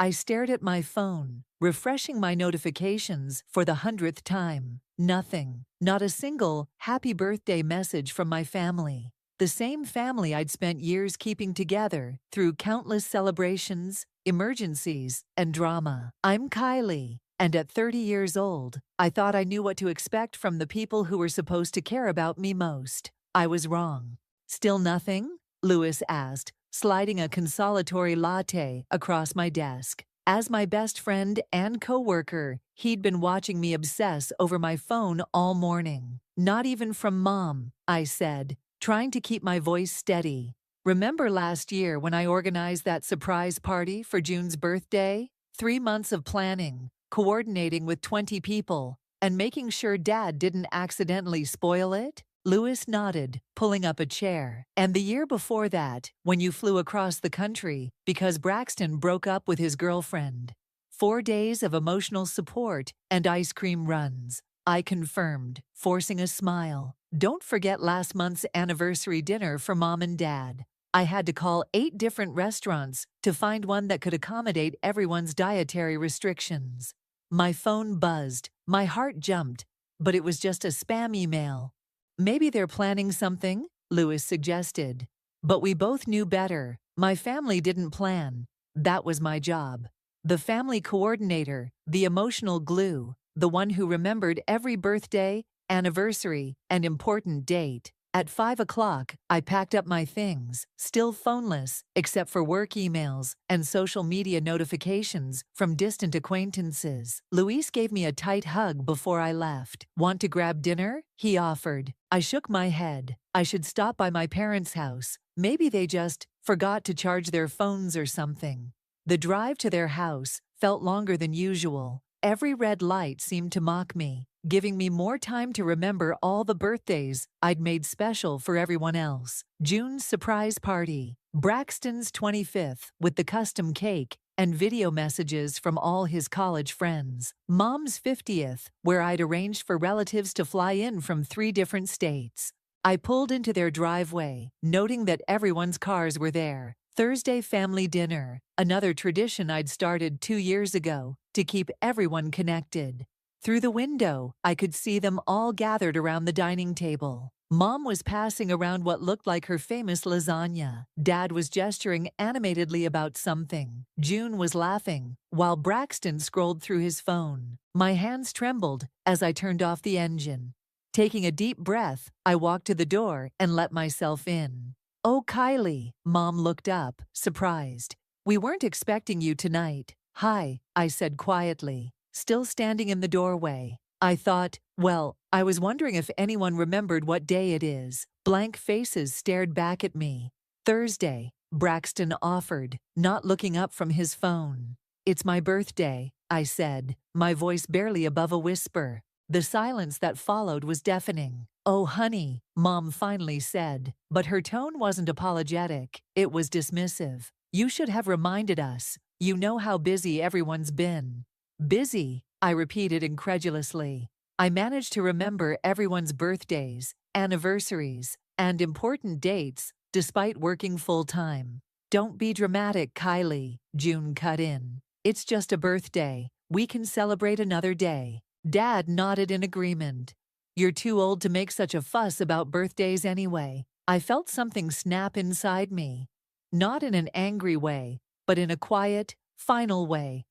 I stared at my phone, refreshing my notifications for the 100th time. Nothing. Not a single happy birthday message from my family. The same family I'd spent years keeping together through countless celebrations, emergencies, and drama. I'm Kylie, and at 30 years old, I thought I knew what to expect from the people who were supposed to care about me most. I was wrong. Still nothing? Lewis asked, sliding a consolatory latte across my desk. As my best friend and coworker, he'd been watching me obsess over my phone all morning. Not even from Mom, I said, trying to keep my voice steady. Remember last year when I organized that surprise party for June's birthday? 3 months of planning, coordinating with 20 people, and making sure Dad didn't accidentally spoil it? Lewis nodded, pulling up a chair. And the year before that, when you flew across the country because Braxton broke up with his girlfriend. 4 days of emotional support and ice cream runs. I confirmed, forcing a smile. Don't forget last month's anniversary dinner for Mom and Dad. I had to call 8 different restaurants to find one that could accommodate everyone's dietary restrictions. My phone buzzed, my heart jumped, but it was just a spam email. Maybe they're planning something, Lewis suggested. But we both knew better. My family didn't plan. That was my job. The family coordinator, the emotional glue, the one who remembered every birthday, anniversary, and important date. At 5 o'clock, I packed up my things, still phoneless, except for work emails and social media notifications from distant acquaintances. Luis gave me a tight hug before I left. Want to grab dinner? He offered. I shook my head. I should stop by my parents' house. Maybe they just forgot to charge their phones or something. The drive to their house felt longer than usual. Every red light seemed to mock me, giving me more time to remember all the birthdays I'd made special for everyone else. June's surprise party, Braxton's 25th with the custom cake and video messages from all his college friends, Mom's 50th, where I'd arranged for relatives to fly in from 3 different states. I pulled into their driveway, noting that everyone's cars were there. Thursday family dinner, another tradition I'd started 2 years ago to keep everyone connected. Through the window, I could see them all gathered around the dining table. Mom was passing around what looked like her famous lasagna. Dad was gesturing animatedly about something. June was laughing, while Braxton scrolled through his phone. My hands trembled as I turned off the engine. Taking a deep breath, I walked to the door and let myself in. "Oh, Kylie," Mom looked up, surprised. "We weren't expecting you tonight." "Hi," I said quietly, still standing in the doorway. I thought, well, I was wondering if anyone remembered what day it is. Blank faces stared back at me. "Thursday," Braxton offered, not looking up from his phone. "It's my birthday," I said, my voice barely above a whisper. The silence that followed was deafening. "Oh, honey," Mom finally said, but her tone wasn't apologetic. It was dismissive. "You should have reminded us. You know how busy everyone's been." "Busy?" I repeated incredulously. I managed to remember everyone's birthdays, anniversaries, and important dates, despite working full-time. "Don't be dramatic, Kylie," June cut in. "It's just a birthday. We can celebrate another day." Dad nodded in agreement. "You're too old to make such a fuss about birthdays anyway." I felt something snap inside me. Not in an angry way, but in a quiet, final way.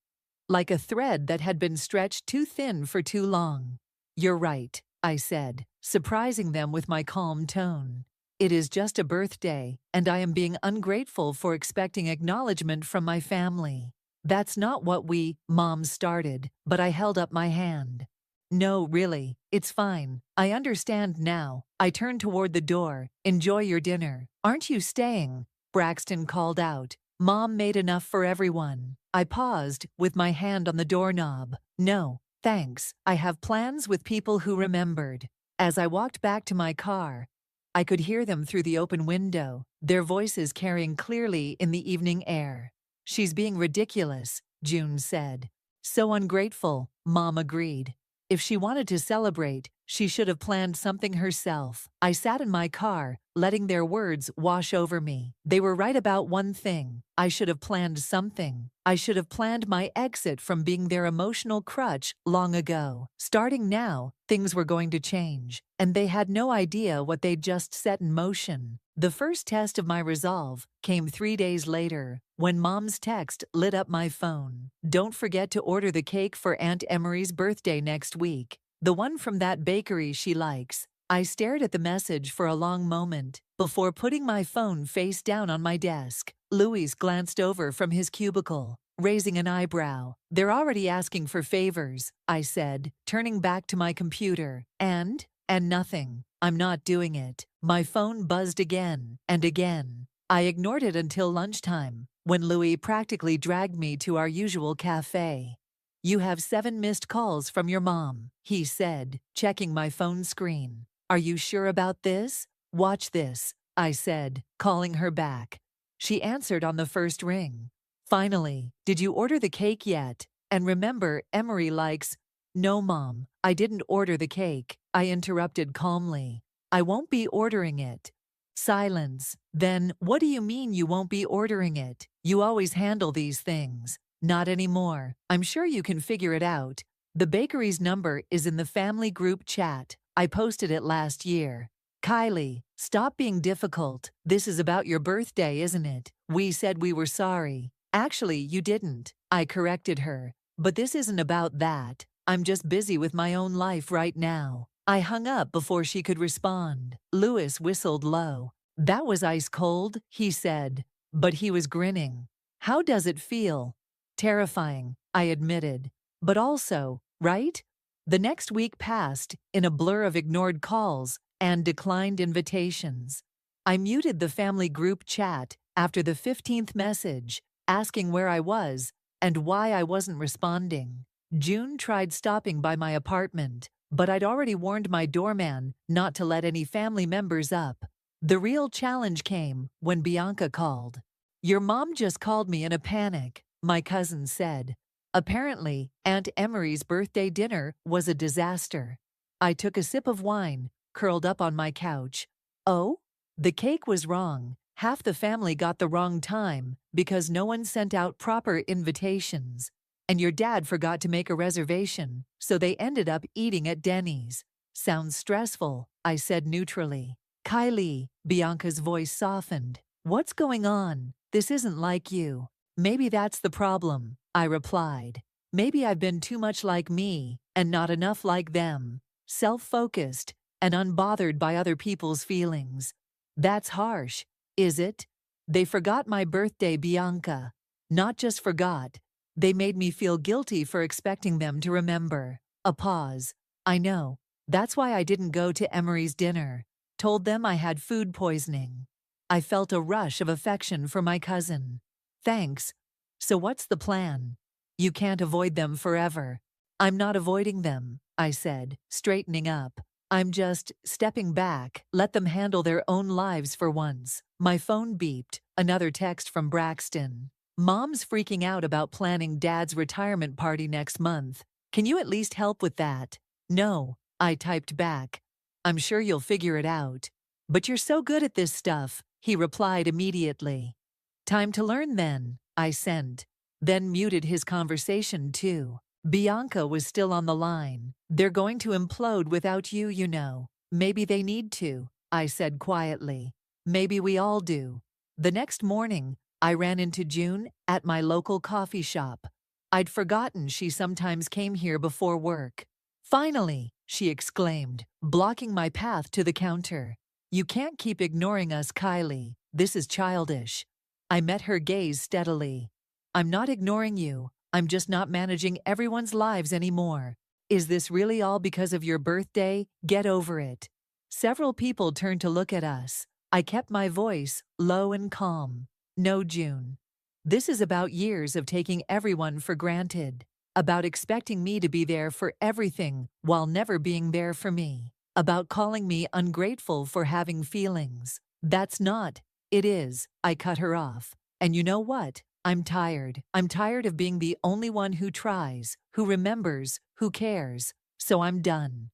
Like a thread that had been stretched too thin for too long. "You're right," I said, surprising them with my calm tone. "It is just a birthday, and I am being ungrateful for expecting acknowledgement from my family." "That's not what Mom started, but I held up my hand. "No, really, it's fine. I understand now." I turned toward the door. "Enjoy your dinner." "Aren't you staying?" Braxton called out. "Mom made enough for everyone." I paused, with my hand on the doorknob. "No, thanks. I have plans with people who remembered." As I walked back to my car, I could hear them through the open window, their voices carrying clearly in the evening air. "She's being ridiculous," June said. "So ungrateful," Mom agreed. If she wanted to celebrate, she should have planned something herself. I sat in my car, letting their words wash over me. They were right about one thing. I should have planned something. I should have planned my exit from being their emotional crutch long ago. Starting now, things were going to change, and they had no idea what they'd just set in motion. The first test of my resolve came 3 days later, when Mom's text lit up my phone. Don't forget to order the cake for Aunt Emery's birthday next week. The one from that bakery she likes. I stared at the message for a long moment before putting my phone face down on my desk. Louis glanced over from his cubicle, raising an eyebrow. They're already asking for favors, I said, turning back to my computer. And nothing. I'm not doing it. My phone buzzed again and again. I ignored it until lunchtime, when Louis practically dragged me to our usual cafe. You have 7 missed calls from your mom, he said, checking my phone screen. Are you sure about this? Watch this, I said, calling her back. She answered on the first ring. Finally, did you order the cake yet? And remember, Emery likes... No, Mom, I didn't order the cake, I interrupted calmly. I won't be ordering it. Silence. Then, what do you mean you won't be ordering it? You always handle these things. Not anymore. I'm sure you can figure it out. The bakery's number is in the family group chat. I posted it last year. Kylie, stop being difficult. This is about your birthday, isn't it? We said we were sorry. Actually, you didn't. I corrected her. But this isn't about that. I'm just busy with my own life right now. I hung up before she could respond. Louis whistled low. That was ice cold, he said. But he was grinning. How does it feel? Terrifying, I admitted. But also, right? The next week passed in a blur of ignored calls and declined invitations. I muted the family group chat after the 15th message, asking where I was and why I wasn't responding. June tried stopping by my apartment, but I'd already warned my doorman not to let any family members up. The real challenge came when Bianca called. Your mom just called me in a panic, my cousin said. Apparently, Aunt Emery's birthday dinner was a disaster. I took a sip of wine, curled up on my couch. Oh? The cake was wrong. Half the family got the wrong time because no one sent out proper invitations. And your dad forgot to make a reservation, so they ended up eating at Denny's. Sounds stressful, I said neutrally. Kylie, Bianca's voice softened. What's going on? This isn't like you. Maybe that's the problem, I replied. Maybe I've been too much like me and not enough like them. Self-focused and unbothered by other people's feelings. That's harsh, is it? They forgot my birthday, Bianca. Not just forgot. They made me feel guilty for expecting them to remember. A pause. I know. That's why I didn't go to Emery's dinner. Told them I had food poisoning. I felt a rush of affection for my cousin. Thanks. So what's the plan? You can't avoid them forever. I'm not avoiding them, I said, straightening up. I'm just stepping back, let them handle their own lives for once. My phone beeped, another text from Braxton. Mom's freaking out about planning Dad's retirement party next month. Can you at least help with that? No, I typed back. I'm sure you'll figure it out. But you're so good at this stuff, he replied immediately. Time to learn then, I sent. Then muted his conversation too. Bianca was still on the line. They're going to implode without you, you know. Maybe they need to, I said quietly. Maybe we all do. The next morning, I ran into June at my local coffee shop. I'd forgotten she sometimes came here before work. Finally, she exclaimed, blocking my path to the counter. You can't keep ignoring us, Kylie. This is childish. I met her gaze steadily. I'm not ignoring you. I'm just not managing everyone's lives anymore. Is this really all because of your birthday? Get over it. Several people turned to look at us. I kept my voice low and calm. No, June. This is about years of taking everyone for granted. About expecting me to be there for everything while never being there for me. About calling me ungrateful for having feelings. That's not. It is. I cut her off. And you know what? I'm tired. I'm tired of being the only one who tries, who remembers, who cares. So I'm done.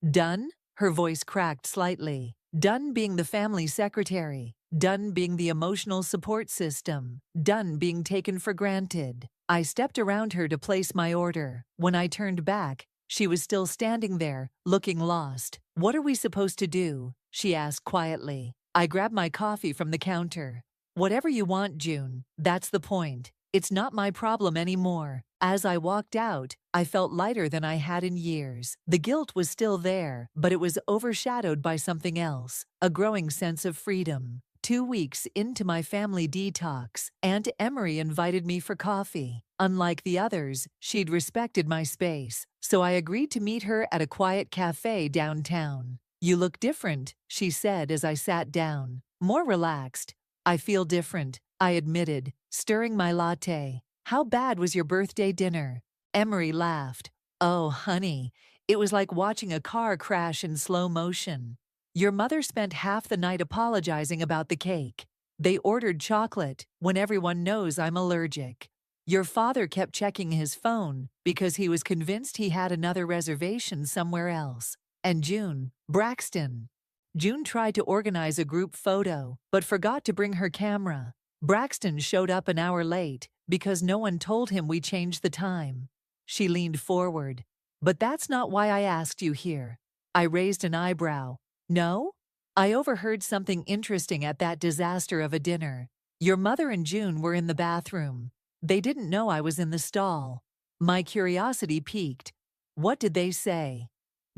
Done? Her voice cracked slightly. Done being the family secretary. Done being the emotional support system. Done being taken for granted. I stepped around her to place my order. When I turned back, she was still standing there, looking lost. "What are we supposed to do?" she asked quietly. I grabbed my coffee from the counter. "Whatever you want, June. That's the point. It's not my problem anymore." As I walked out, I felt lighter than I had in years. The guilt was still there, but it was overshadowed by something else, a growing sense of freedom. 2 weeks into my family detox, Aunt Emery invited me for coffee. Unlike the others, she'd respected my space, so I agreed to meet her at a quiet cafe downtown. "You look different," she said as I sat down. "More relaxed." "I feel different," I admitted, stirring my latte. "How bad was your birthday dinner?" Emery laughed. "Oh, honey, it was like watching a car crash in slow motion. Your mother spent half the night apologizing about the cake. They ordered chocolate when everyone knows I'm allergic. Your father kept checking his phone because he was convinced he had another reservation somewhere else. And Braxton. June tried to organize a group photo, but forgot to bring her camera. Braxton showed up an hour late because no one told him we changed the time." She leaned forward. "But that's not why I asked you here." I raised an eyebrow. "No? I overheard something interesting at that disaster of a dinner. Your mother and June were in the bathroom. They didn't know I was in the stall." My curiosity piqued. "What did they say?"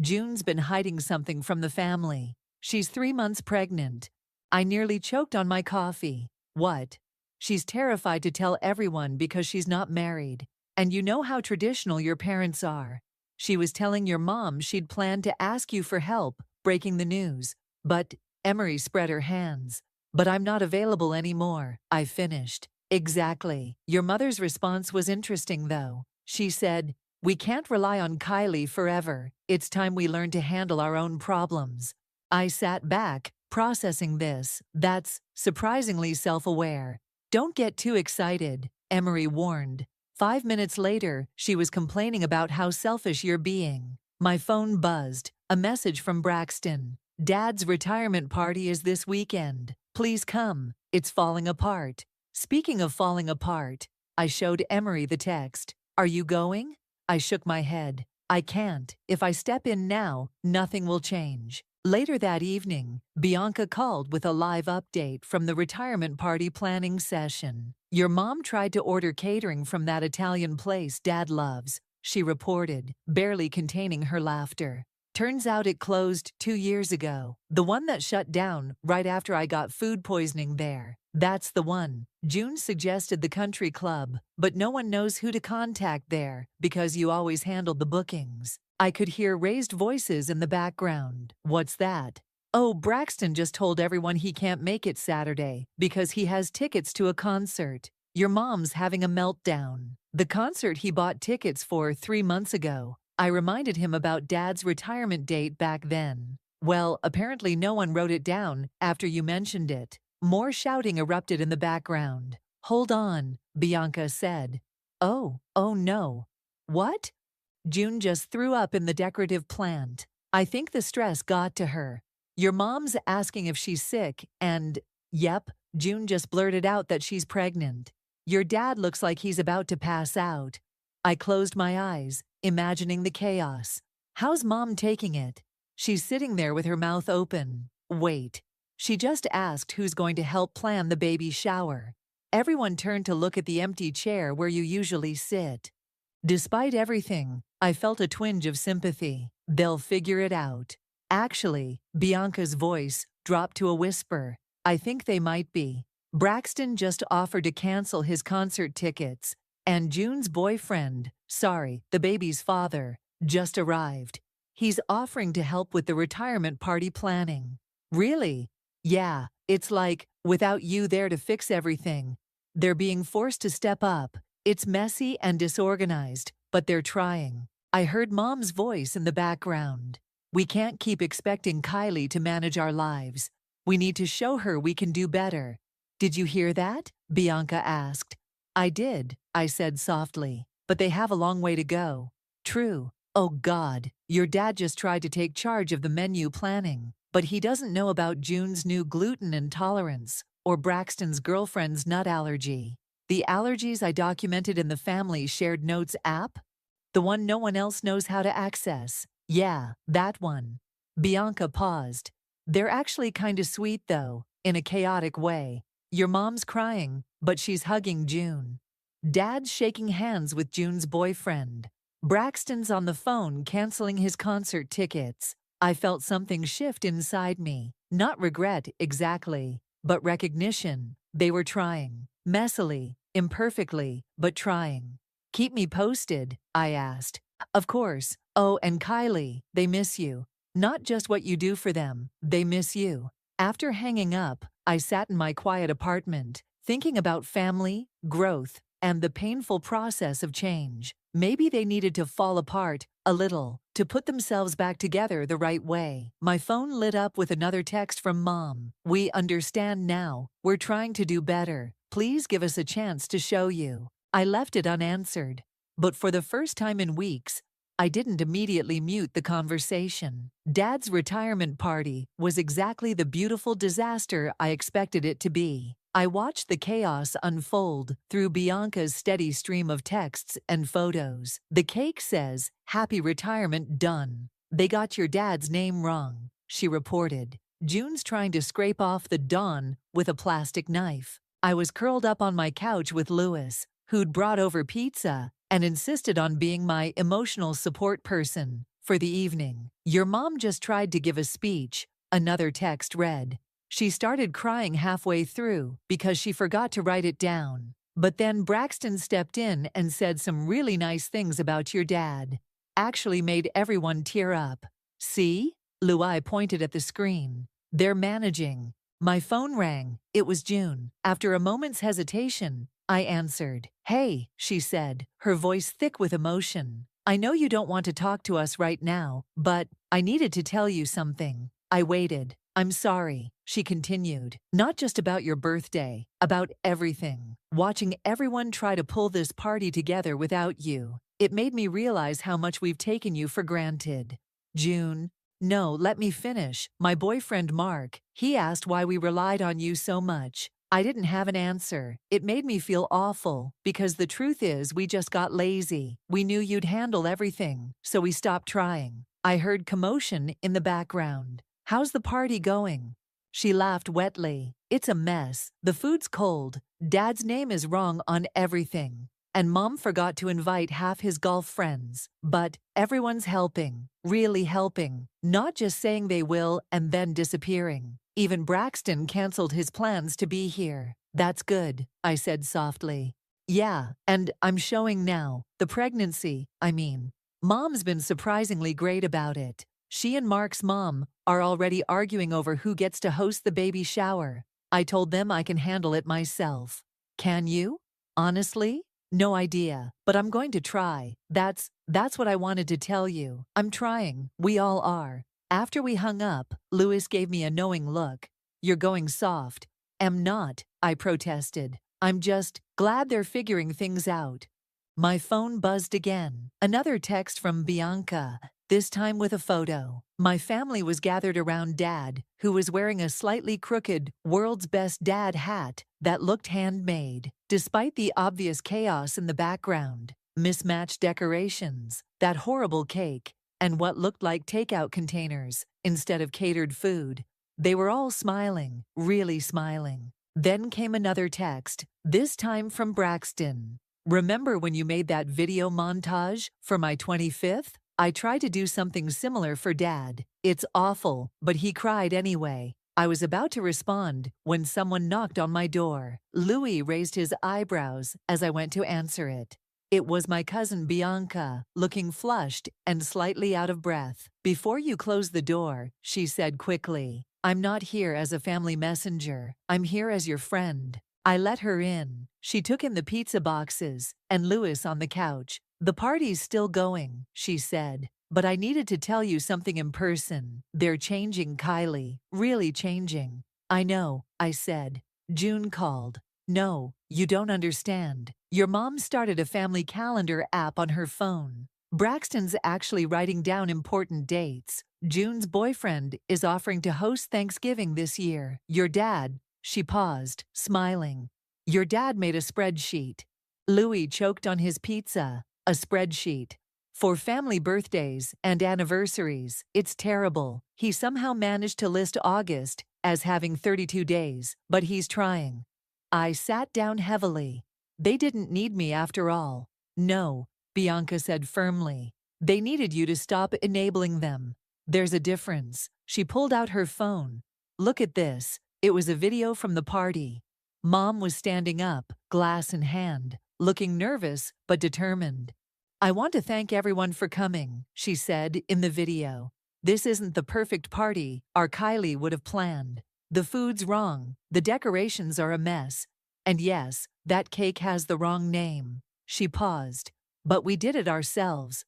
"June's been hiding something from the family. She's 3 months pregnant." I nearly choked on my coffee. "What?" "She's terrified to tell everyone because she's not married. And you know how traditional your parents are. She was telling your mom she'd planned to ask you for help breaking the news. But," Emery spread her hands, "but I'm not available anymore," I finished. "Exactly." Your mother's response was interesting, though. She said, "We can't rely on Kylie forever. It's time we learn to handle our own problems." I sat back, processing this. That's surprisingly self-aware. "Don't get too excited," Emery warned. 5 minutes later, she was complaining about how selfish you're being. My phone buzzed. A message from Braxton. "Dad's retirement party is this weekend. Please come. It's falling apart." Speaking of falling apart, I showed Emery the text. "Are you going?" I shook my head. "I can't. If I step in now, nothing will change." Later that evening, Bianca called with a live update from the retirement party planning session. "Your mom tried to order catering from that Italian place Dad loves," she reported, barely containing her laughter. "Turns out it closed 2 years ago. The one that shut down right after I got food poisoning there. That's the one." June suggested the country club, but no one knows who to contact there because you always handled the bookings. I could hear raised voices in the background. "What's that?" "Oh, Braxton just told everyone he can't make it Saturday because he has tickets to a concert. Your mom's having a meltdown." The concert he bought tickets for 3 months ago. I reminded him about Dad's retirement date back then. "Well, apparently no one wrote it down after you mentioned it." More shouting erupted in the background. "Hold on," Bianca said. Oh no." "What?" "June just threw up in the decorative plant. I think the stress got to her. Your mom's asking if she's sick and, yep, June just blurted out that she's pregnant. Your dad looks like he's about to pass out." I closed my eyes, imagining the chaos. "How's Mom taking it?" "She's sitting there with her mouth open." "Wait." She just asked who's going to help plan the baby shower. Everyone turned to look at the empty chair where you usually sit. Despite everything, I felt a twinge of sympathy. "They'll figure it out." Actually, Bianca's voice dropped to a whisper. "I think they might be. Braxton just offered to cancel his concert tickets, and June's boyfriend, sorry, the baby's father, just arrived. He's offering to help with the retirement party planning." "Really?" "Yeah, it's like, without you there to fix everything. They're being forced to step up. It's messy and disorganized, but they're trying." I heard Mom's voice in the background. "We can't keep expecting Kylie to manage our lives. We need to show her we can do better." "Did you hear that?" Bianca asked. "I did," I said softly, "but they have a long way to go." "True." Oh God, your dad just tried to take charge of the menu planning, but he doesn't know about June's new gluten intolerance or Braxton's girlfriend's nut allergy. The allergies I documented in the family shared notes app? The one no one else knows how to access. Yeah, that one. Bianca paused. They're actually kinda sweet though, in a chaotic way. Your mom's crying, but she's hugging June. Dad's shaking hands with June's boyfriend. Braxton's on the phone canceling his concert tickets. I felt something shift inside me. Not regret, exactly, but recognition. They were trying. Messily, imperfectly, but trying. Keep me posted, I asked. Of course. Oh, and Kylie, they miss you. Not just what you do for them, they miss you. After hanging up, I sat in my quiet apartment, thinking about family, growth, and the painful process of change. Maybe they needed to fall apart a little to put themselves back together the right way. My phone lit up with another text from Mom. We understand now. We're trying to do better. Please give us a chance to show you. I left it unanswered. But for the first time in weeks, I didn't immediately mute the conversation. Dad's retirement party was exactly the beautiful disaster I expected it to be. I watched the chaos unfold through Bianca's steady stream of texts and photos. The cake says, "Happy retirement done. They got your dad's name wrong," she reported. June's trying to scrape off the "Don" with a plastic knife. I was curled up on my couch with Louis, who'd brought over pizza and insisted on being my emotional support person for the evening. Your mom just tried to give a speech, another text read. She started crying halfway through because she forgot to write it down. But then Braxton stepped in and said some really nice things about your dad. Actually made everyone tear up. See? Luai pointed at the screen. They're managing. My phone rang. It was June. After a moment's hesitation, I answered. Hey, she said, her voice thick with emotion. I know you don't want to talk to us right now, but I needed to tell you something. I waited. I'm sorry, she continued. Not just about your birthday, about everything. Watching everyone try to pull this party together without you. It made me realize how much we've taken you for granted. June. No, let me finish. My boyfriend Mark, he asked why we relied on you so much. I didn't have an answer. It made me feel awful, because the truth is we just got lazy. We knew you'd handle everything, so we stopped trying. I heard commotion in the background. How's the party going? She laughed wetly. It's a mess. The food's cold. Dad's name is wrong on everything. And Mom forgot to invite half his golf friends. But everyone's helping. Really helping. Not just saying they will and then disappearing. Even Braxton canceled his plans to be here. That's good, I said softly. Yeah, and I'm showing now. The pregnancy, I mean. Mom's been surprisingly great about it. She and Mark's mom are already arguing over who gets to host the baby shower. I told them I can handle it myself. Can you? Honestly? No idea, but I'm going to try. That's what I wanted to tell you. I'm trying. We all are. After we hung up, Louis gave me a knowing look. You're going soft. Am not, I protested. I'm just glad they're figuring things out. My phone buzzed again. Another text from Bianca, this time with a photo. My family was gathered around Dad, who was wearing a slightly crooked, world's best dad hat that looked handmade. Despite the obvious chaos in the background, mismatched decorations, that horrible cake, and what looked like takeout containers instead of catered food, they were all smiling, really smiling. Then came another text, this time from Braxton. Remember when you made that video montage for my 25th? I tried to do something similar for Dad. It's awful, but he cried anyway. I was about to respond when someone knocked on my door. Louis raised his eyebrows as I went to answer it. It was my cousin Bianca, looking flushed and slightly out of breath. Before you close the door, she said quickly, I'm not here as a family messenger. I'm here as your friend. I let her in. She took in the pizza boxes and Louis on the couch. The party's still going, she said, but I needed to tell you something in person. They're changing, Kylie. Really changing. I know, I said. June called. No, you don't understand. Your mom started a family calendar app on her phone. Braxton's actually writing down important dates. June's boyfriend is offering to host Thanksgiving this year. Your dad, she paused, smiling. Your dad made a spreadsheet. Louis choked on his pizza. A spreadsheet. For family birthdays and anniversaries, it's terrible. He somehow managed to list August as having 32 days, but he's trying. I sat down heavily. They didn't need me after all. No, Bianca said firmly. They needed you to stop enabling them. There's a difference. She pulled out her phone. Look at this. It was a video from the party. Mom was standing up, glass in hand, looking nervous but determined. I want to thank everyone for coming, she said in the video. This isn't the perfect party our Kylie would have planned. The food's wrong, the decorations are a mess. And yes, that cake has the wrong name. She paused. But we did it ourselves.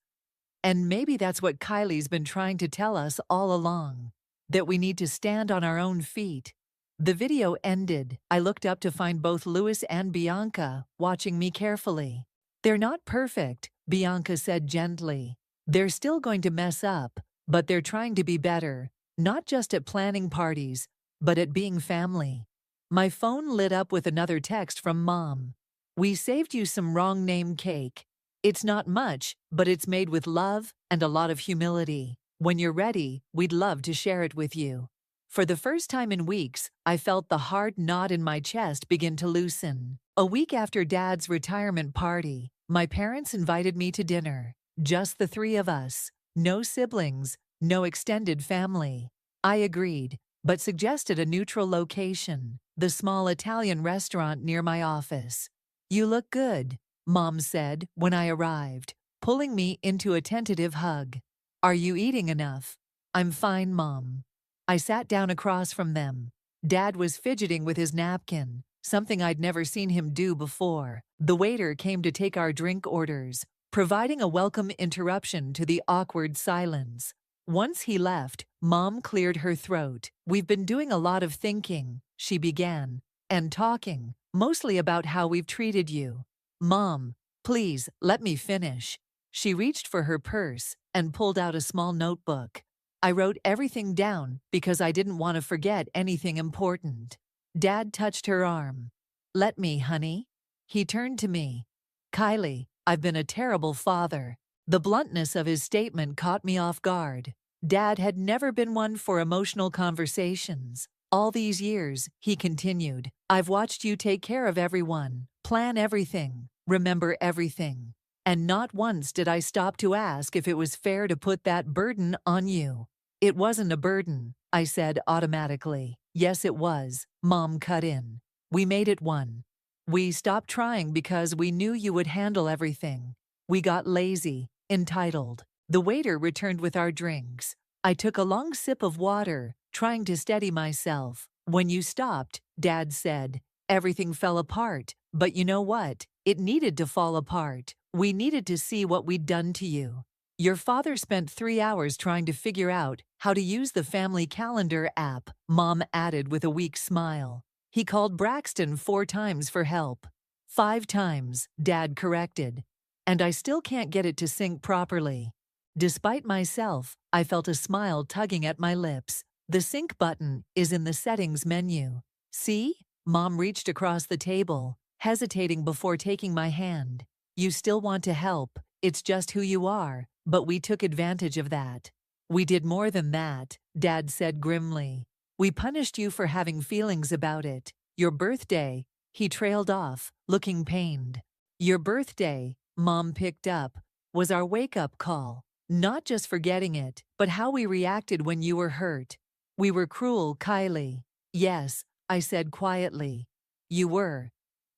And maybe that's what Kylie's been trying to tell us all along. That we need to stand on our own feet. The video ended. I looked up to find both Louis and Bianca watching me carefully. They're not perfect, Bianca said gently. They're still going to mess up, but they're trying to be better, not just at planning parties, but at being family. My phone lit up with another text from Mom. We saved you some wrong name cake. It's not much, but it's made with love and a lot of humility. When you're ready, we'd love to share it with you. For the first time in weeks, I felt the hard knot in my chest begin to loosen. A week after Dad's retirement party, my parents invited me to dinner. Just the three of us. No siblings, no extended family. I agreed, but suggested a neutral location, the small Italian restaurant near my office. You look good, Mom said when I arrived, pulling me into a tentative hug. Are you eating enough? I'm fine, Mom. I sat down across from them. Dad was fidgeting with his napkin, something I'd never seen him do before. The waiter came to take our drink orders, providing a welcome interruption to the awkward silence. Once he left, Mom cleared her throat. We've been doing a lot of thinking, she began, and talking, mostly about how we've treated you. Mom, please, let me finish. She reached for her purse and pulled out a small notebook. I wrote everything down because I didn't want to forget anything important. Dad touched her arm. Let me, honey. He turned to me. Kylie, I've been a terrible father. The bluntness of his statement caught me off guard. Dad had never been one for emotional conversations. All these years, he continued, I've watched you take care of everyone, plan everything, remember everything. And not once did I stop to ask if it was fair to put that burden on you. It wasn't a burden, I said automatically. Yes, it was, Mom cut in. We made it one. We stopped trying because we knew you would handle everything. We got lazy, entitled. The waiter returned with our drinks. I took a long sip of water, trying to steady myself. When you stopped, Dad said, everything fell apart. But you know what? It needed to fall apart. We needed to see what we'd done to you. Your father spent 3 hours trying to figure out how to use the family calendar app, Mom added with a weak smile. He called Braxton 4 times for help. 5 times, Dad corrected. And I still can't get it to sync properly. Despite myself, I felt a smile tugging at my lips. The sync button is in the settings menu. See? Mom reached across the table, hesitating before taking my hand. You still want to help, it's just who you are, but we took advantage of that. We did more than that, Dad said grimly. We punished you for having feelings about it. Your birthday, he trailed off, looking pained. Your birthday, Mom picked up, was our wake-up call. Not just forgetting it, but how we reacted when you were hurt. We were cruel, Kylie. Yes, I said quietly. You were.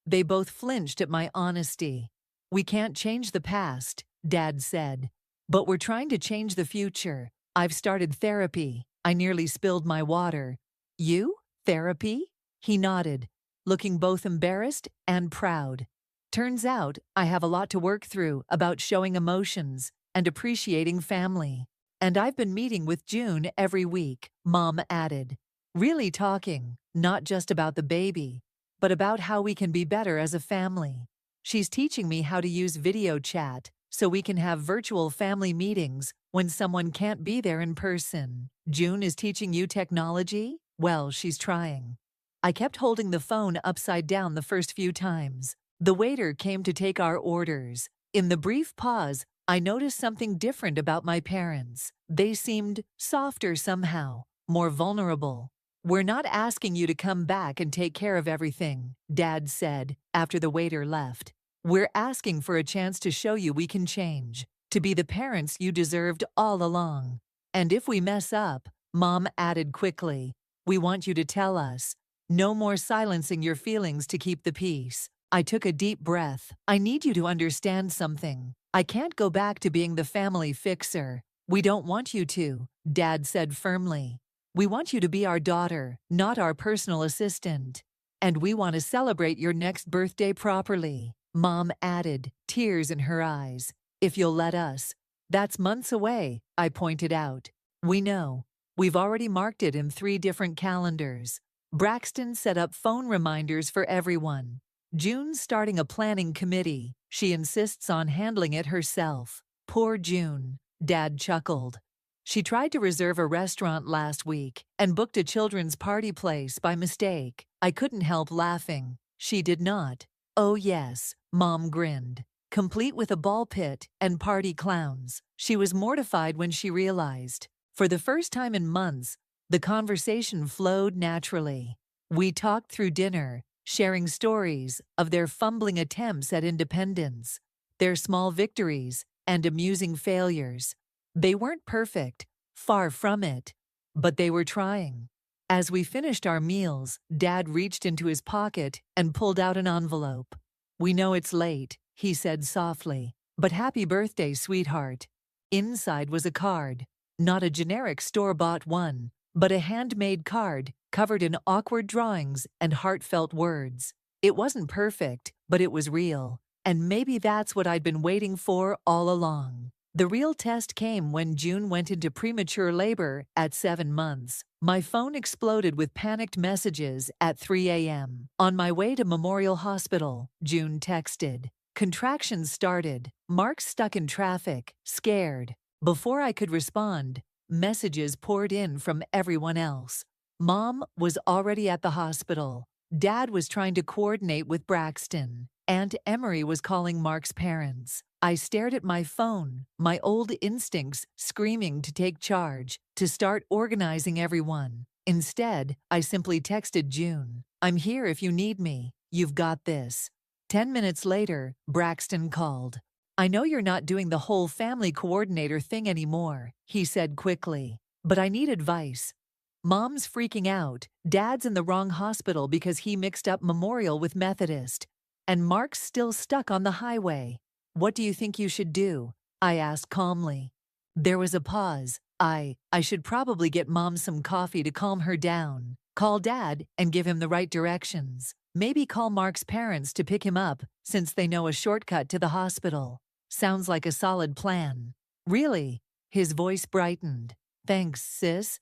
They both flinched at my honesty. We can't change the past, Dad said. But we're trying to change the future. I've started therapy. I nearly spilled my water. You? Therapy? He nodded, looking both embarrassed and proud. Turns out, I have a lot to work through about showing emotions and appreciating family. And I've been meeting with June every week, Mom added. Really talking, not just about the baby, but about how we can be better as a family. She's teaching me how to use video chat, so we can have virtual family meetings when someone can't be there in person. June is teaching you technology? Well, she's trying. I kept holding the phone upside down the first few times. The waiter came to take our orders. In the brief pause, I noticed something different about my parents. They seemed softer somehow, more vulnerable. "We're not asking you to come back and take care of everything," Dad said after the waiter left. "We're asking for a chance to show you we can change, to be the parents you deserved all along. And if we mess up," Mom added quickly, "we want you to tell us. No more silencing your feelings to keep the peace." I took a deep breath. "I need you to understand something. I can't go back to being the family fixer." "We don't want you to," Dad said firmly. "We want you to be our daughter, not our personal assistant. And we want to celebrate your next birthday properly," Mom added, tears in her eyes. "If you'll let us." "That's months away," I pointed out. "We know. We've already marked it in 3 different calendars." Braxton set up phone reminders for everyone. "June's starting a planning committee. She insists on handling it herself." "Poor June," Dad chuckled. "She tried to reserve a restaurant last week and booked a children's party place by mistake." I couldn't help laughing. "She did not." "Oh yes," Mom grinned. "Complete with a ball pit and party clowns." She was mortified when she realized. For the first time in months, the conversation flowed naturally. We talked through dinner, sharing stories of their fumbling attempts at independence, their small victories, and amusing failures. They weren't perfect, far from it, but they were trying. As we finished our meals, Dad reached into his pocket and pulled out an envelope. "We know it's late," he said softly, "but happy birthday, sweetheart." Inside was a card, not a generic store-bought one, but a handmade card covered in awkward drawings and heartfelt words. It wasn't perfect, but it was real. And maybe that's what I'd been waiting for all along. The real test came when June went into premature labor at 7 months. My phone exploded with panicked messages at 3 a.m. "On my way to Memorial Hospital," June texted. Contractions started. Mark stuck in traffic, scared. Before I could respond, messages poured in from everyone else. Mom was already at the hospital. Dad was trying to coordinate with Braxton. Aunt Emery was calling Mark's parents. I stared at my phone, my old instincts screaming to take charge, to start organizing everyone. Instead, I simply texted June, "I'm here if you need me. You've got this." 10 minutes later, Braxton called. "I know you're not doing the whole family coordinator thing anymore," he said quickly, "but I need advice. Mom's freaking out. Dad's in the wrong hospital because he mixed up Memorial with Methodist. And Mark's still stuck on the highway. What do you think you should do?" I asked calmly. There was a pause. I should probably get Mom some coffee to calm her down. Call Dad and give him the right directions. Maybe call Mark's parents to pick him up since they know a shortcut to the hospital. Sounds like a solid plan. "Really?" His voice brightened. "Thanks, sis.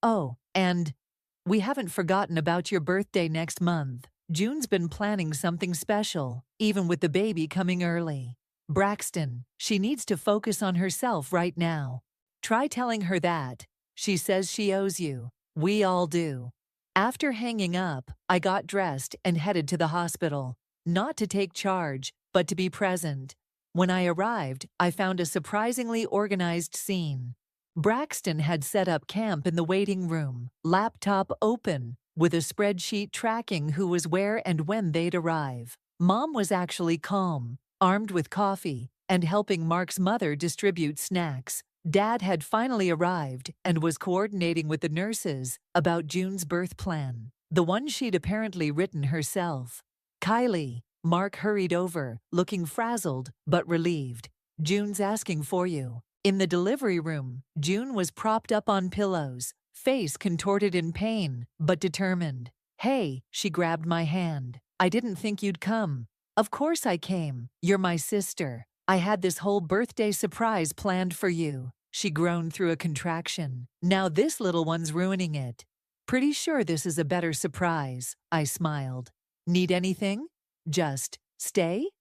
Oh, and we haven't forgotten about your birthday next month. June's been planning something special, even with the baby coming early. Braxton, she needs to focus on herself right now. Try telling her that. She says she owes you. We all do." After hanging up, I got dressed and headed to the hospital. Not to take charge, but to be present. When I arrived, I found a surprisingly organized scene. Braxton had set up camp in the waiting room, laptop open, with a spreadsheet tracking who was where and when they'd arrive. Mom was actually calm, armed with coffee, and helping Mark's mother distribute snacks. Dad had finally arrived and was coordinating with the nurses about June's birth plan, the one she'd apparently written herself. "Kylie," Mark hurried over, looking frazzled but relieved. "June's asking for you." In the delivery room, June was propped up on pillows, face contorted in pain, but determined. "Hey," she grabbed my hand. "I didn't think you'd come." "Of course I came. You're my sister. I had this whole birthday surprise planned for you." She groaned through a contraction. "Now this little one's ruining it." "Pretty sure this is a better surprise," I smiled. "Need anything?" "Just stay?"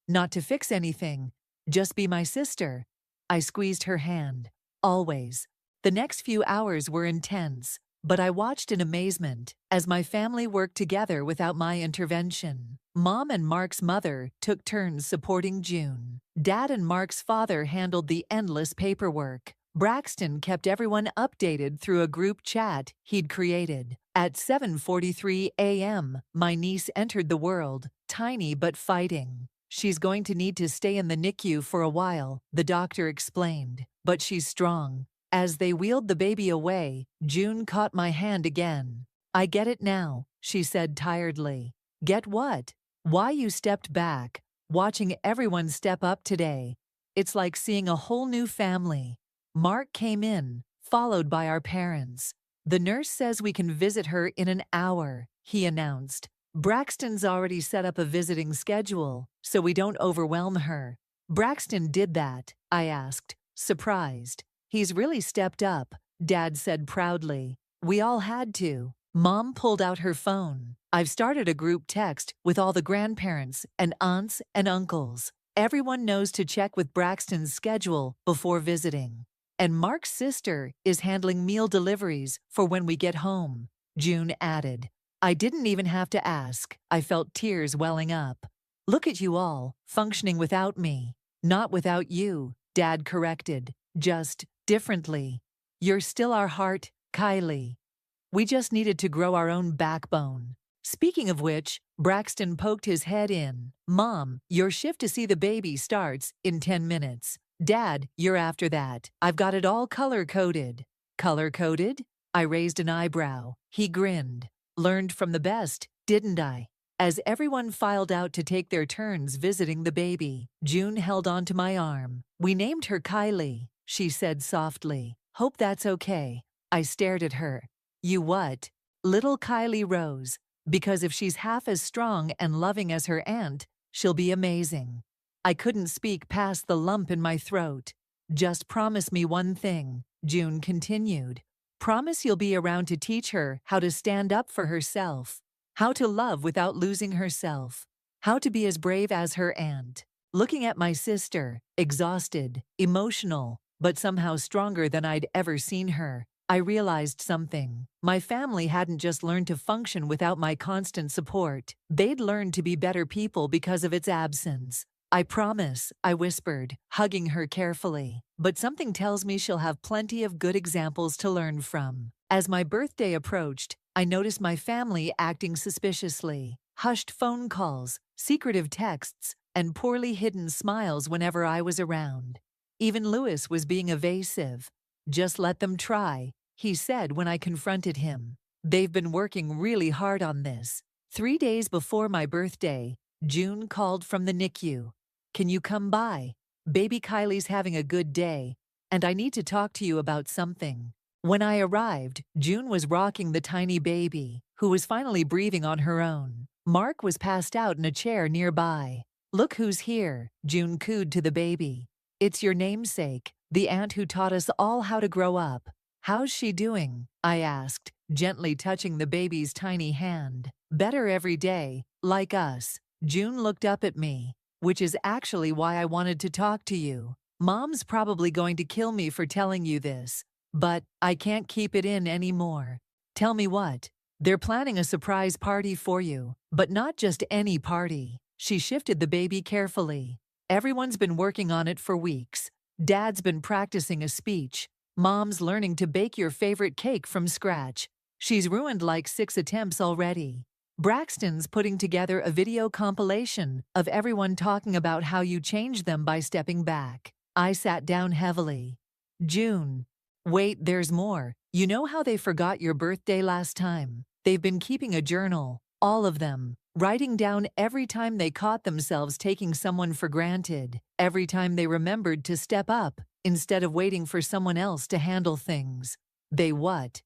"Not to fix anything. Just be my sister. I squeezed her hand. Always. The next few hours were intense, but I watched in amazement as my family worked together without my intervention. Mom and Mark's mother took turns supporting June. Dad and Mark's father handled the endless paperwork. Braxton kept everyone updated through a group chat he'd created. At 7:43 a.m., my niece entered the world, tiny but fighting. She's going to need to stay in the NICU for a while, the doctor explained, but she's strong. As they wheeled the baby away, June caught my hand again. I get it now, she said tiredly. Get what? Why you stepped back, watching everyone step up today. It's like seeing a whole new family. Mark came in, followed by our parents. The nurse says we can visit her in an hour, he announced. Braxton's already set up a visiting schedule, so we don't overwhelm her. Braxton did that, I asked, surprised. He's really stepped up, Dad said proudly. We all had to. Mom pulled out her phone. I've started a group text with all the grandparents and aunts and uncles. Everyone knows to check with Braxton's schedule before visiting. And Mark's sister is handling meal deliveries for when we get home, June added. I didn't even have to ask. I felt tears welling up. Look at you all, functioning without me. Not without you, Dad corrected. Just differently. You're still our heart, Kylie. We just needed to grow our own backbone. Speaking of which, Braxton poked his head in. Mom, your shift to see the baby starts in 10 minutes. Dad, you're after that. I've got it all color-coded. Color-coded? I raised an eyebrow. He grinned. Learned from the best, didn't I? As everyone filed out to take their turns visiting the baby, June held onto my arm. We named her Kylie, she said softly. Hope that's okay. I stared at her. You what? Little Kylie Rose. Because if she's half as strong and loving as her aunt, she'll be amazing. I couldn't speak past the lump in my throat. Just promise me one thing, June continued. Promise you'll be around to teach her how to stand up for herself, how to love without losing herself, how to be as brave as her aunt. Looking at my sister, exhausted, emotional, but somehow stronger than I'd ever seen her, I realized something. My family hadn't just learned to function without my constant support. They'd learned to be better people because of its absence. I promise, I whispered, hugging her carefully. But something tells me she'll have plenty of good examples to learn from. As my birthday approached, I noticed my family acting suspiciously. Hushed phone calls, secretive texts, and poorly hidden smiles whenever I was around. Even Louis was being evasive. Just let them try, he said when I confronted him. They've been working really hard on this. 3 days before my birthday, June called from the NICU. Can you come by? Baby Kylie's having a good day, and I need to talk to you about something. When I arrived, June was rocking the tiny baby, who was finally breathing on her own. Mark was passed out in a chair nearby. Look who's here, June cooed to the baby. It's your namesake, the aunt who taught us all how to grow up. How's she doing? I asked, gently touching the baby's tiny hand. Better every day, like us. June looked up at me. Which is actually why I wanted to talk to you. Mom's probably going to kill me for telling you this, but I can't keep it in anymore. Tell me what? They're planning a surprise party for you, but not just any party. She shifted the baby carefully. Everyone's been working on it for weeks. Dad's been practicing a speech. Mom's learning to bake your favorite cake from scratch. She's ruined like 6 attempts already. Braxton's putting together a video compilation of everyone talking about how you changed them by stepping back. I sat down heavily. June. Wait, there's more. You know how they forgot your birthday last time? They've been keeping a journal, all of them, writing down every time they caught themselves taking someone for granted, every time they remembered to step up instead of waiting for someone else to handle things. They what?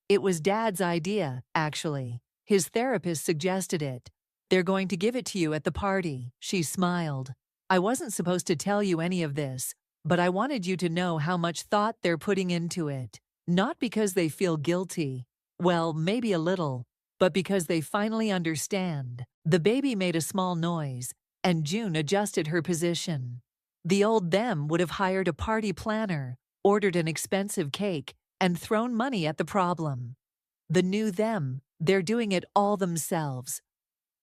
It was Dad's idea, actually. His therapist suggested it. They're going to give it to you at the party, she smiled. I wasn't supposed to tell you any of this, but I wanted you to know how much thought they're putting into it. Not because they feel guilty. Well, maybe a little, but because they finally understand. The baby made a small noise, and June adjusted her position. The old them would have hired a party planner, ordered an expensive cake, and thrown money at the problem. The new them, they're doing it all themselves.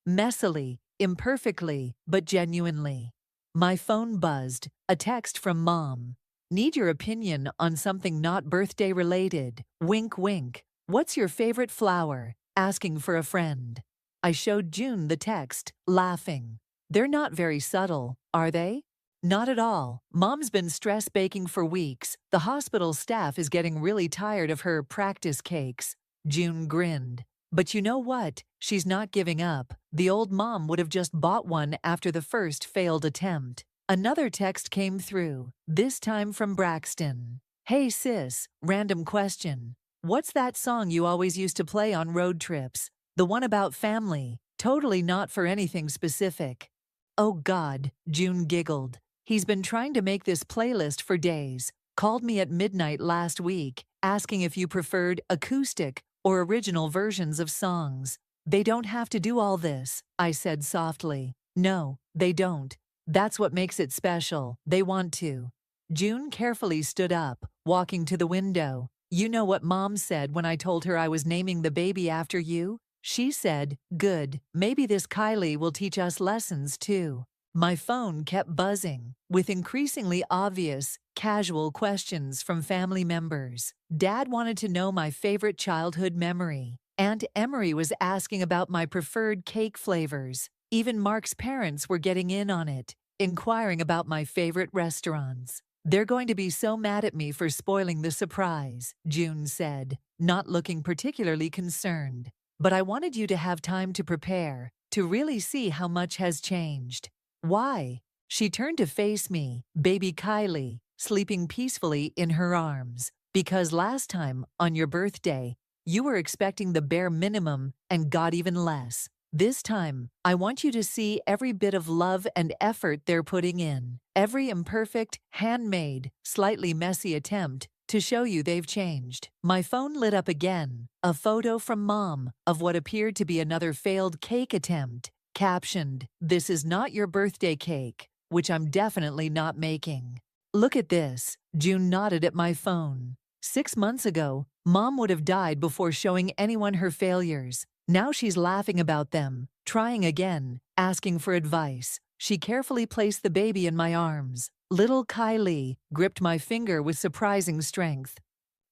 Messily, imperfectly, but genuinely. My phone buzzed, a text from Mom. Need your opinion on something not birthday related. Wink wink. What's your favorite flower? Asking for a friend. I showed June the text, laughing. They're not very subtle, are they? Not at all. Mom's been stress baking for weeks. The hospital staff is getting really tired of her practice cakes. June grinned. But you know what? She's not giving up. The old mom would have just bought one after the first failed attempt. Another text came through, this time from Braxton. Hey sis, random question. What's that song you always used to play on road trips? The one about family, totally not for anything specific. Oh God, June giggled. He's been trying to make this playlist for days. Called me at midnight last week, asking if you preferred acoustic or original versions of songs. They don't have to do all this, I said softly. No, they don't. That's what makes it special. They want to. June carefully stood up, walking to the window. You know what Mom said when I told her I was naming the baby after you? She said, good, maybe this Kylie will teach us lessons too. My phone kept buzzing, with increasingly obvious, casual questions from family members. Dad wanted to know my favorite childhood memory. Aunt Emery was asking about my preferred cake flavors. Even Mark's parents were getting in on it, inquiring about my favorite restaurants. They're going to be so mad at me for spoiling the surprise, June said, not looking particularly concerned. But I wanted you to have time to prepare, to really see how much has changed. Why? She turned to face me, baby Kylie, sleeping peacefully in her arms. Because last time, on your birthday, you were expecting the bare minimum and got even less. This time, I want you to see every bit of love and effort they're putting in. Every imperfect, handmade, slightly messy attempt to show you they've changed. My phone lit up again, a photo from Mom of what appeared to be another failed cake attempt. Captioned, "This is not your birthday cake," which I'm definitely not making. Look at this. June nodded at my phone. 6 months ago, Mom would have died before showing anyone her failures. Now she's laughing about them, trying again, asking for advice. She carefully placed the baby in my arms. Little Kylie gripped my finger with surprising strength.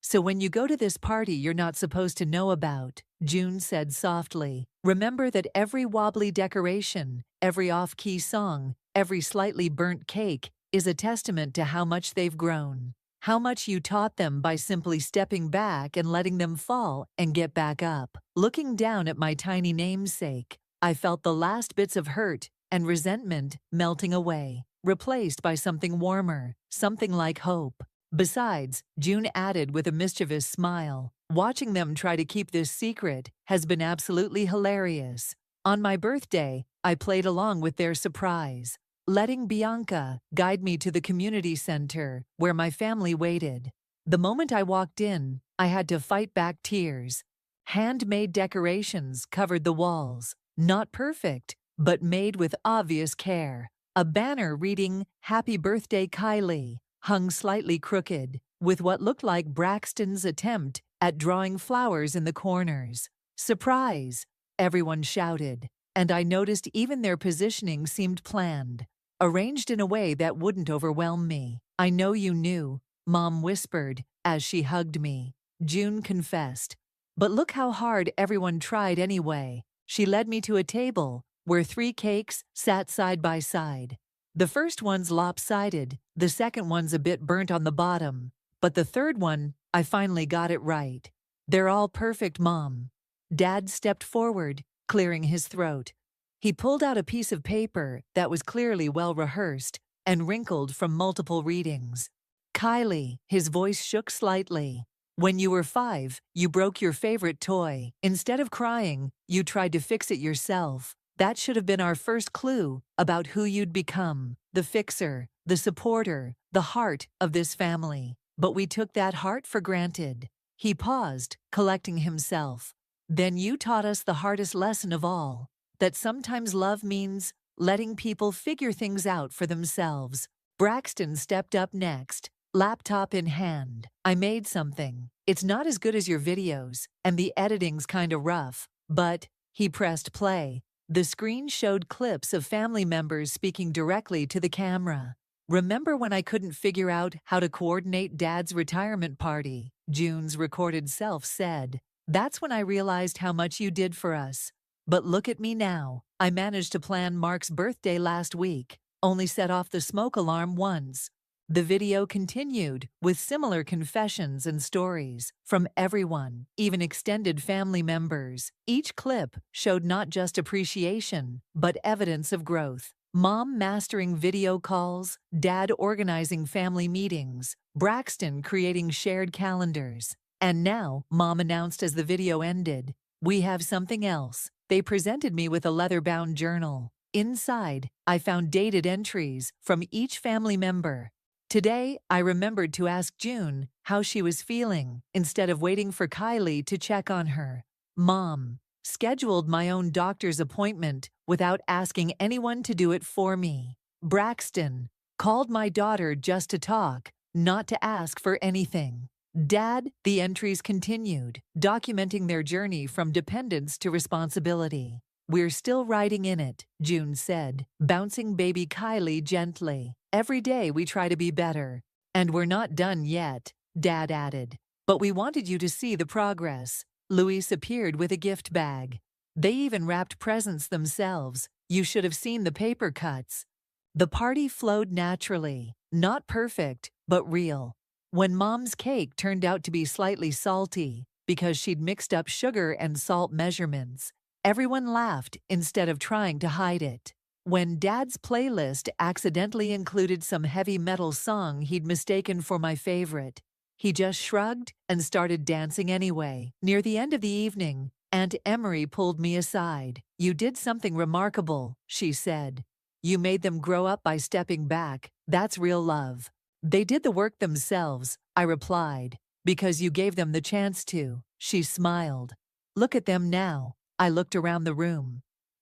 So when you go to this party you're not supposed to know about, June said softly, remember that every wobbly decoration, every off-key song, every slightly burnt cake is a testament to how much they've grown. How much you taught them by simply stepping back and letting them fall and get back up. Looking down at my tiny namesake, I felt the last bits of hurt and resentment melting away, replaced by something warmer, something like hope. Besides, June added with a mischievous smile, watching them try to keep this secret has been absolutely hilarious. On my birthday, I played along with their surprise, letting Bianca guide me to the community center where my family waited. The moment I walked in, I had to fight back tears. Handmade decorations covered the walls, not perfect, but made with obvious care. A banner reading, "Happy Birthday, Kylie," hung slightly crooked, with what looked like Braxton's attempt at drawing flowers in the corners. Surprise! Everyone shouted, and I noticed even their positioning seemed planned, arranged in a way that wouldn't overwhelm me. I know you knew, Mom whispered as she hugged me. June confessed. But look how hard everyone tried anyway. She led me to a table where 3 cakes sat side by side. The first one's lopsided, the second one's a bit burnt on the bottom, but the third one, I finally got it right. They're all perfect, Mom. Dad stepped forward, clearing his throat. He pulled out a piece of paper that was clearly well rehearsed and wrinkled from multiple readings. Kylie, his voice shook slightly. When you were 5, you broke your favorite toy. Instead of crying, you tried to fix it yourself. That should have been our first clue about who you'd become, the fixer, the supporter, the heart of this family. But we took that heart for granted. He paused, collecting himself. Then you taught us the hardest lesson of all, that sometimes love means letting people figure things out for themselves. Braxton stepped up next, laptop in hand. I made something. It's not as good as your videos, and the editing's kinda rough, but he pressed play. The screen showed clips of family members speaking directly to the camera. Remember when I couldn't figure out how to coordinate Dad's retirement party? June's recorded self said. That's when I realized how much you did for us. But look at me now. I managed to plan Mark's birthday last week, only set off the smoke alarm once. The video continued, with similar confessions and stories from everyone, even extended family members. Each clip showed not just appreciation, but evidence of growth. Mom mastering video calls, Dad organizing family meetings, Braxton creating shared calendars. And now, Mom announced as the video ended, "We have something else." They presented me with a leather-bound journal. Inside, I found dated entries from each family member. Today, I remembered to ask June how she was feeling instead of waiting for Kylie to check on her. Mom scheduled my own doctor's appointment without asking anyone to do it for me. Braxton called my daughter just to talk, not to ask for anything. Dad, the entries continued, documenting their journey from dependence to responsibility. "We're still riding in it," June said, bouncing baby Kylie gently. "Every day we try to be better. And we're not done yet," Dad added. "But we wanted you to see the progress." Luis appeared with a gift bag. They even wrapped presents themselves. You should have seen the paper cuts. The party flowed naturally, not perfect, but real. When Mom's cake turned out to be slightly salty, because she'd mixed up sugar and salt measurements, everyone laughed instead of trying to hide it. When Dad's playlist accidentally included some heavy metal song he'd mistaken for my favorite, he just shrugged and started dancing anyway. Near the end of the evening, Aunt Emery pulled me aside. "You did something remarkable," she said. "You made them grow up by stepping back. That's real love." "They did the work themselves," I replied, "because you gave them the chance to." She smiled. "Look at them now." I looked around the room.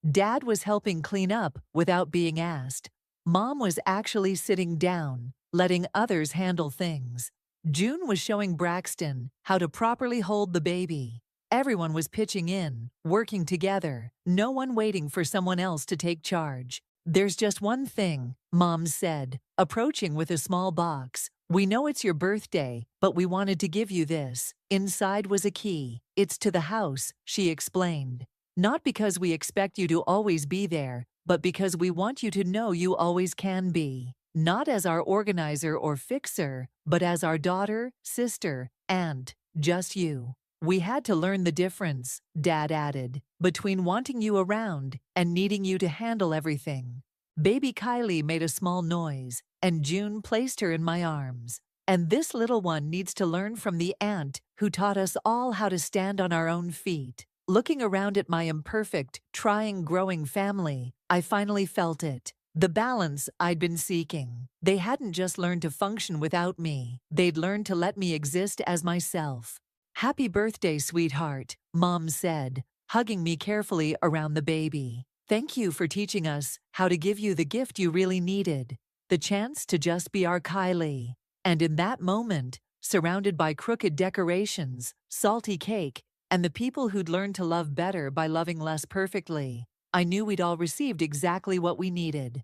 Dad was helping clean up without being asked. Mom was actually sitting down, letting others handle things. June was showing Braxton how to properly hold the baby. Everyone was pitching in, working together, no one waiting for someone else to take charge. "There's just one thing," Mom said, approaching with a small box. "We know it's your birthday, but we wanted to give you this." Inside was a key. "It's to the house," she explained. "Not because we expect you to always be there, but because we want you to know you always can be. Not as our organizer or fixer, but as our daughter, sister, aunt, just you." "We had to learn the difference," Dad added, "between wanting you around and needing you to handle everything." Baby Kylie made a small noise, and June placed her in my arms. "And this little one needs to learn from the aunt who taught us all how to stand on our own feet." Looking around at my imperfect, trying, growing family, I finally felt it. The balance I'd been seeking. They hadn't just learned to function without me. They'd learned to let me exist as myself. "Happy birthday, sweetheart," Mom said, hugging me carefully around the baby. "Thank you for teaching us how to give you the gift you really needed, the chance to just be our Kylie." And in that moment, surrounded by crooked decorations, salty cake, and the people who'd learned to love better by loving less perfectly, I knew we'd all received exactly what we needed.